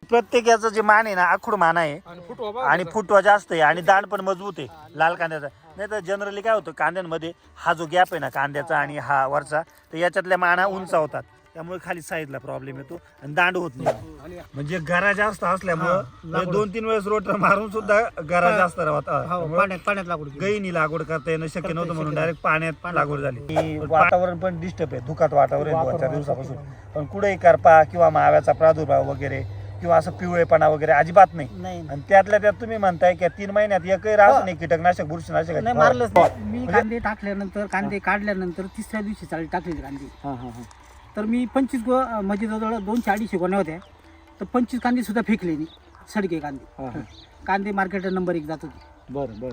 प्रत्येक याचं जे मान आहे ना आखूड मान आहे आणि फुटवा जास्त आहे आणि दांड पण मजबूत आहे लाल कांद्याचा. नाही तर जनरली काय होतं कांद्यांमध्ये हा जो गॅप आहे ना कांद्याचा आणि हा वरचा तर याच्यातल्या माना उंचावतात त्यामुळे खाली साईडला प्रॉब्लेम येतो आणि दांड होत नाही. म्हणजे गरा जास्त असल्यामुळं 2-3 वेळेस रोटर मारून सुद्धा गरा जास्त पाण्यात लागवड गईनी लागवड करता येणं शक्य नव्हतं म्हणून डायरेक्ट पाण्यात लागवड झाली. वातावरण पण डिस्टर्ब आहे धुकात वातावरण 2-4 दिवसापासून. पण कुठेही करपा किंवा माव्याचा प्रादुर्भाव वगैरे किंवा असं पिवळेपणा वगैरे अजिबात नाही. आणि त्यातल्या त्यात तुम्ही म्हणताय की 3 महिन्यात एकही राहत नाही कीटकनाशक बुरशीनाशक नाही मारलंच नाही. मी कांदे टाकल्यानंतर कांदे काढल्यानंतर 3ऱ्या दिवशी चाळी टाकलेली कांदे. तर मी 25 म्हणजे जवळ 200-250 गोण्या होत्या तर 25 कांदे सुद्धा फेकले नाही. सडके कांदे मार्केटला नंबर 1 जात होते. बरं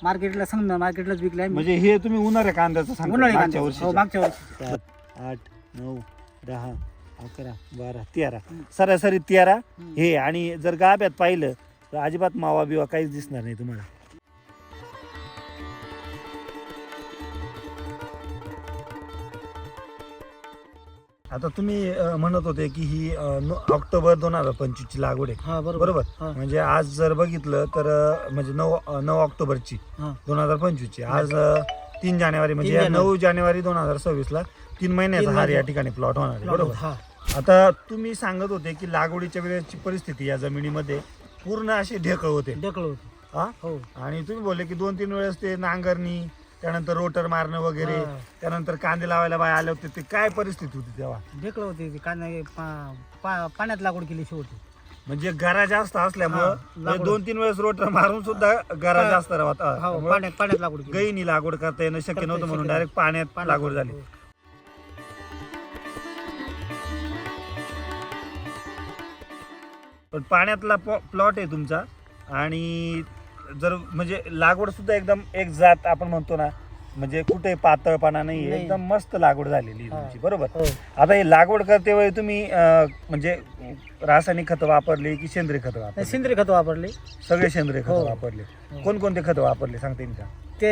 मार्केटला समजा मार्केटलाच विकले. म्हणजे हे तुम्ही उन्हाळ्या कांद्याचं सांगता उन्हाळी मागच्या कांदे वर्षी. मागच्या वर्षी 8, 9, 10, 11, 12, 13 सरासरी 13 हे. आणि जर गाभ्यात पाहिलं तर अजिबात मावा बिवा काहीच दिसणार नाही तुम्हाला. आता तुम्ही म्हणत होते की ही ऑक्टोबर 2025 ची लागवड आहे. बरोबर. म्हणजे आज जर बघितलं तर म्हणजे 9 ऑक्टोबरची 2025 ची आज 3 जानेवारी म्हणजे 9 जानेवारी 2026 ला 3 महिन्याचा हार या ठिकाणी प्लॉट होणार आहे. बरोबर. आता तुम्ही सांगत होते की लागवडीच्या वेळेची परिस्थिती या जमिनीमध्ये पूर्ण अशी ढेकळ होते. आणि तुम्ही बोलले की 2-3 वेळेस ते नांगरणी त्यानंतर रोटर मारणं वगैरे त्यानंतर कांदे लावायला बाय आले होते. ते काय परिस्थिती होती तेव्हा? ढेकळ होते कांदे पाण्यात लागवड केली शेवटी. म्हणजे गरा जास्त असल्यामुळं 2-3 वेळेस रोटर मारून सुद्धा गरा जास्त पाण्यात लागवड केली. गईनी लागवड करता येणं शक्य नव्हतं म्हणून डायरेक्ट पाण्यात लागवड झाली. पण पाण्यातला प्लॉट आहे तुमचा आणि जर म्हणजे लागवड सुद्धा एकदम एक जात आपण म्हणतो ना म्हणजे कुठे पातळपणा नाही एकदम मस्त लागवड झालेली तुमची. बरोबर. आता हे लागवड करते वेळी तुम्ही म्हणजे रासायनिक खत वापरले की सेंद्रिय खत वापरले? सेंद्रिय खत वापरले. सगळे सेंद्रिय खत वापरले. कोणकोणते खत वापरले सांगता येईल का? ते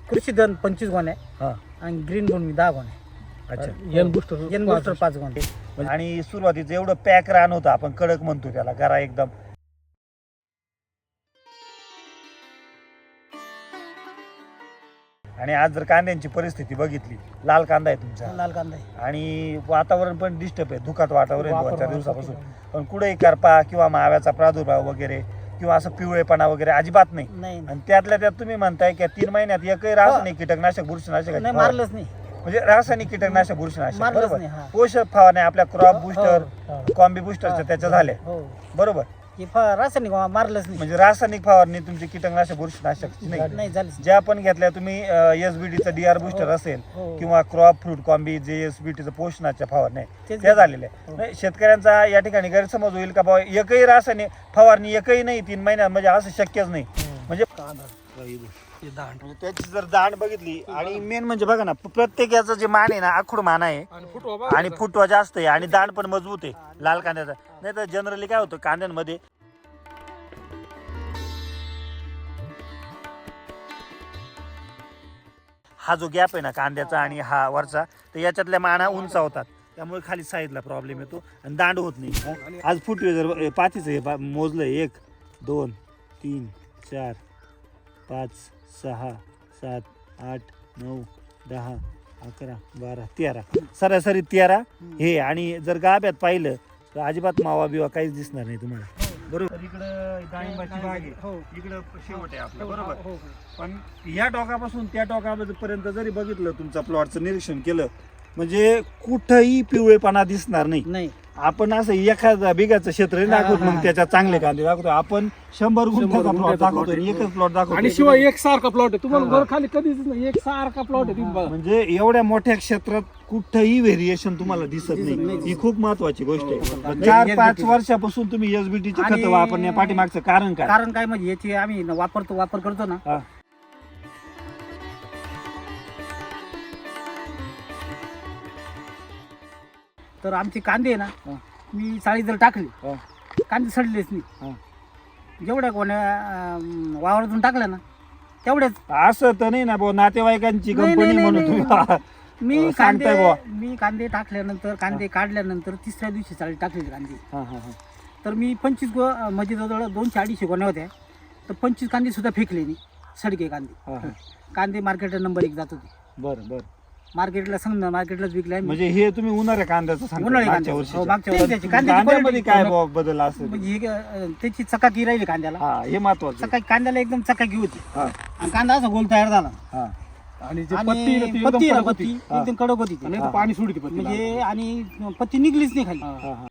कृषीधन 25 गोण्या आणि ग्रीन भूमी 10 गोण्या. अच्छा. एन बुस्टर 5 गोण्या. आणि सुरुवातीचं एवढं पॅक रान होतं आपण कडक म्हणतो त्याला गरा एकदम. आणि आज जर कांद्यांची परिस्थिती बघितली लाल कांदा आहे तुमचा. लाल कांदा आहे आणि वातावरण पण डिस्टर्ब आहे धुकात वातावरण 2-4 दिवसापासून. पण कुठेही करपा किंवा माव्याचा प्रादुर्भाव वगैरे किंवा असं पिवळेपणा वगैरे अजिबात नाही. आणि त्यातल्या त्यात तुम्ही म्हणताय की 3 महिन्यात एकही राहत नाही कीटकनाशक बुरशीनाशक मारलंच नाही. म्हणजे रासायनिक कीटकनाशक बुरशीनाशक. मारलंच बरोबर. नाही. पोषक फवारण्या आपल्या क्रॉप बुस्टर कॉम्बी बुस्टरच्या त्याच्या झाल्या. बरोबर. रासायनिक मारलंच नाही. म्हणजे रासायनिक फवारणी तुमची कीटकनाशक बुरशीनाशक नाही झाली. ज्या पण घेतल्या तुम्ही एसबीडीचा डीआर बुस्टर असेल किंवा क्रॉप फ्रूट कॉम्बी जे एसबीटीचं पोषणाच्या फवारण्या त्या झालेल्या. शेतकऱ्यांचा या ठिकाणी गैरसमज होईल का बाबा एकही रासायनिक फवारणी एकही नाही 3 महिन्यात म्हणजे असं शक्यच नाही. म्हणजे त्याची जर दांड बघितली आणि मेन म्हणजे बघा ना प्रत्येक याचं जे मान आहे ना आखूड मान आहे आणि फुटवा जास्त आहे आणि दांड पण मजबूत आहे लाल कांद्याचा. नाही तर जनरली काय होतं कांद्यांमध्ये हा जो गॅप आहे ना कांद्याचा आणि हा वरचा तर याच्यातल्या माना उंचावतात त्यामुळे खाली साईडला प्रॉब्लेम येतो आणि दांड होत नाही. आज फुटवे जर पाचीचं मोजलं 1, 2, 3, 4, 5, 6, 7, 8, 9, 10, 11, 12, 13 सरासरी 13 हे. आणि जर गाभ्यात पाहिलं तर अजिबात मावा बिवा काहीच दिसणार नाही तुम्हाला. बरोबर. इकडं डाळिंबाची बाग आहे इकडं शेवट आहे आपला. बरोबर. पण या टोकापासून त्या टोकापर्यंत जरी बघितलं तुमचा प्लॉटचं निरीक्षण केलं म्हणजे कुठंही पिवळेपणा दिसणार नाही. आपण असं एखादा बिघाचं क्षेत्र दाखवतो मग त्याच्यात चांगले कांदे दाखवतो. आपण 100 गुंठ्याचा प्लॉट दाखवतो एकच प्लॉट दाखवतो आणि शिवाय एकसारखा प्लॉट आहे. तुम्हाला वर खाली कधीच नाही एकसारखा प्लॉट आहे. तुम्ही बघा म्हणजे एवढ्या मोठ्या क्षेत्रात कुठंही व्हेरिएशन तुम्हाला दिसत नाही. ही खूप महत्वाची गोष्ट आहे. 4-5 वर्षापासून तुम्ही एसबीटीचे खत वापरण्या पाठीमागचं कारण काय म्हणजे याची आम्ही वापर करतो ना. तर आमचे कांदे ना मी चाळी जर टाकली कांदे सडलेच नाही. जेवढ्या कोण्या वावरातून टाकल्या ना तेवढ्याच. असं तर नाही ना भाऊ नातेवाईकांची कंपनी म्हणून तुम्ही सांगताय बुवा. मी कांदे टाकल्यानंतर कांदे काढल्यानंतर तिसऱ्या दिवशी चाळी टाकलेले कांदे. हा हा हा तर मी 25 म्हणजे जवळ 200-250 गोण्या होत्या. तर 25 कांदे सुद्धा फेकले नाही, सडके कांदे. हा, हा. कांदे मार्केटला नंबर 1 जात होते. बरं बरं. मार्केटला समजा मार्केटलाच विकले आम्ही. म्हणजे हे तुम्ही उन्हाळ्या कांद्याचं सांगताय, उन्हाळी मागच्या कांदे. वर्षीच्या. हो, मागच्या वर्षी त्याची कांद्याची कांद्यामध्ये quality काय पूर्ण- बुवा बदल असेल? म्हणजे त्याची चकाकी राहिली कांद्याला. हा हे महत्वाचं आहे. चकाकी कांद्याला एकदम चकाकी होती. हा आणि कांदा असा गोल तयार झाला. हा आणि जे आणि पत्ती आहे ना, ती एकदम पत्ती आहे ना, कडक पत्ती होती. एकदम कडक होती ती. आणि आता पाणी सोडली पत्ती म्हणजे आणि पत्ती निघलीच नाही खाली. हा. हा हा.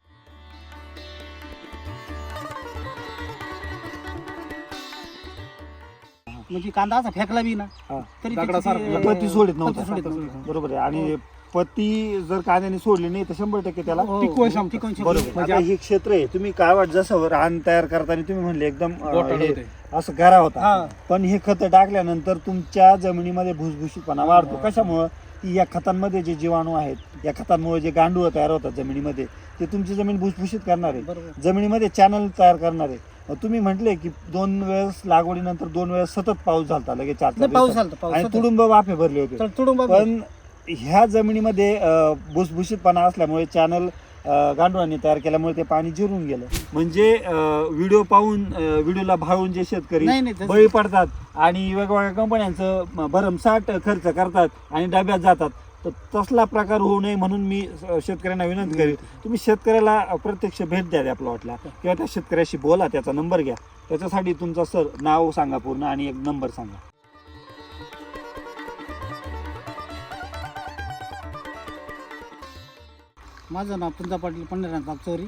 म्हणजे कांदा असा फेकला बी ना हा. तरी दगडासारखा. त्याची ते- पत्ती सोडित पत्ती नव्हता. सोडित नव्हता. बरोबर आहे. आणि पत्ती जर कांद्याने सोडली नाही तर 100% त्याला हो, टिकवून हो, क्षमता. टिकवून क्षमता. बरोबर. म्हणजे आता हे क्षेत्र आहे, तुम्ही काय वाट जसं रान तयार करताना तुम्ही म्हणले एकदम बोटाड हे होते. असं गरा होता, हा. पण हे खत टाकल्यानंतर तुमच्या जमिनीमध्ये भुसभुशीतपणा वाढतो. कशामुळं की या खतांमध्ये जे जीवाणू आहेत, या खतांमुळे जे गांडूळ तयार होतात जमिनीमध्ये, ते तुमची जमीन भुसभुशीत करणार आहे, बरोबर. जमिनीमध्ये चॅनल तयार करणार आहे. तुम्ही म्हटले की 2 वेळेस लागवडीनंतर 2 वेळेस सतत पाऊस झाला, लगेच 4 नाही, पाऊस आलता, पाऊस आणि होता. तुडुंब वाफे भरले होते. तर तुडुंब पण ह्या जमिनीमध्ये भुसभुशीतपणा असल्यामुळे चॅनल गांडुळांनी तयार केल्यामुळे ते पाणी जिरून गेलं. म्हणजे व्हिडिओ पाहून व्हिडिओला भाळून जे शेतकरी नाही, नाही, तसं- बळी पडतात आणि वेगवेगळ्या कंपन्यांचं भरमसाठ खर्च करतात आणि डब्यात जातात, तर तसला प्रकार होऊ नये म्हणून मी शेतकऱ्यांना विनंती करेन, तुम्ही शेतकऱ्याला प्रत्यक्ष भेट द्या त्या प्लॉटला किंवा त्या शेतकऱ्याशी बोला, त्याचा नंबर घ्या. त्याच्यासाठी तुमचं सर नाव सांगा पूर्ण आणि एक नंबर सांगा. माझं नाव पुंजा पाटील पंढरनाथ बागचौरी,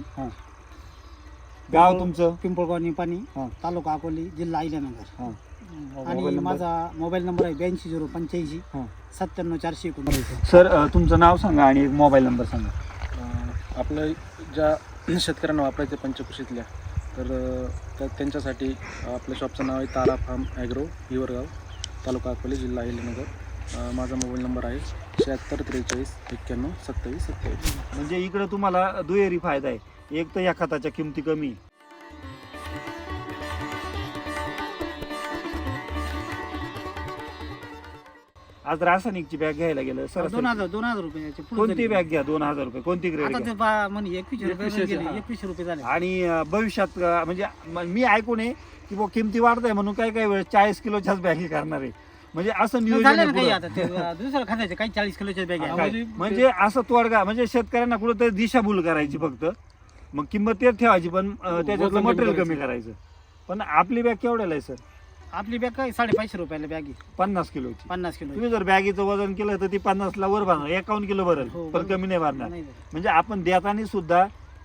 गाव तुमचं? पिंपळगाव निपाणी, हा. तालुका अकोली, जिल्हा अहिल्यानगर. हा. आणि मोबाईल नंबर? माझा मोबाईल नंबर आहे 82 हा. 085 97 419. सर तुमचं नाव सांगा आणि एक मोबाईल नंबर सांगा. आपलं ज्या शेतकऱ्यांना वापरायचे पंचकृषीतल्या तर त्यांच्यासाठी आपल्या शॉपचं नाव आहे तारा फार्म ॲग्रो, हिवरगाव, तालुका अकोले, जिल्हा अहिल्यानगर. माझा मोबाईल नंबर आहे 76 43 91 27 27. म्हणजे इकडे तुम्हाला दुहेरी फायदा आहे. एक तर या खताच्या किमती कमी आहे. आज रासायनिकची बॅग घ्यायला गेलं सर 2000 रुपयाचे पुढे कोणती झाले. बॅग घ्या 2000 रुपये, कोणती ग्रेड आता घ्या. ते म्हणजे 21 रुपये 21 गेले, हा. 21 रुपये झाले. आणि भविष्यात म्हणजे मी ऐकून आहे की बुवा किमती वाढताय म्हणून काही वेळेस 40 किलोच्याच बॅगी करणार आहे. म्हणजे असं नियोजन झाले आहे ना काही पुढं. आता ते दुसरं खात्याचे काही 40 किलोच्या बॅग हा, आहे. म्हणजे असं तोडगा, म्हणजे शेतकऱ्यांना कुठेतरी दिशाभूल करायची फक्त, मग किंमत तेच ठेवायची पण त्याच्यातलं वजन कमी मटेरियल कमी करायचं. करायचं. पण आपली बॅग केवढ्याला आहे सर? आपली बॅग काय 550 रुपयाला बॅग आहे, 50 किलोची. 50 किलो. तुम्ही जर बॅगीचं वजन केलं तर ती 50ला वर भरणार, 51 किलो भरेल, हो, पण बरोबर. कमी नाही भरणार. नाही, म्हणजे आपण देताना सुद्धा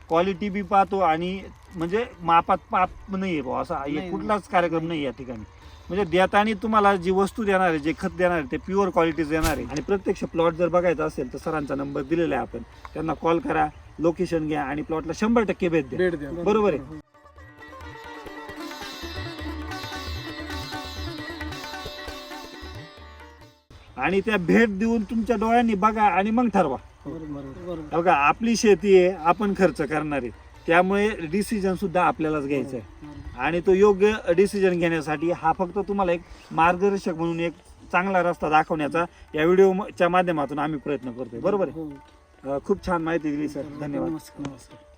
क्वालिटी बी पाहतो आणि म्हणजे मापात पाप नाहीये भाऊ, असा नाही, कुठलाच कार्यक्रम नाही या ठिकाणी. म्हणजे देताना तुम्हाला जी वस्तू देणार आहे, जे खत देणार आहे, ते प्युअर क्वालिटीच देणार आहे. आणि प्रत्यक्ष प्लॉट जर बघायचा असेल तर सरांचा नंबर दिलेला आहे, आपण त्यांना कॉल करा, लोकेशन घ्या आणि प्लॉटला 100% भेट द्या. भेट द्या. बरोबर आहे. आणि त्या भेट देऊन तुमच्या डोळ्यांनी बघा आणि मग ठरवा. बरोबर. बघा आपली शेती आहे, आपण खर्च करणार आहे, त्यामुळे डिसिजन सुद्धा आपल्यालाच घ्यायचा आहे. आणि तो योग्य डिसिजन घेण्यासाठी हा फक्त तुम्हाला एक मार्गदर्शक म्हणून एक चांगला रस्ता दाखवण्याचा या व्हिडिओच्या माध्यमातून आम्ही प्रयत्न करतोय. बरोबर आहे. हो. खूप छान माहिती दिली सर, धन्यवाद. नमस्कार.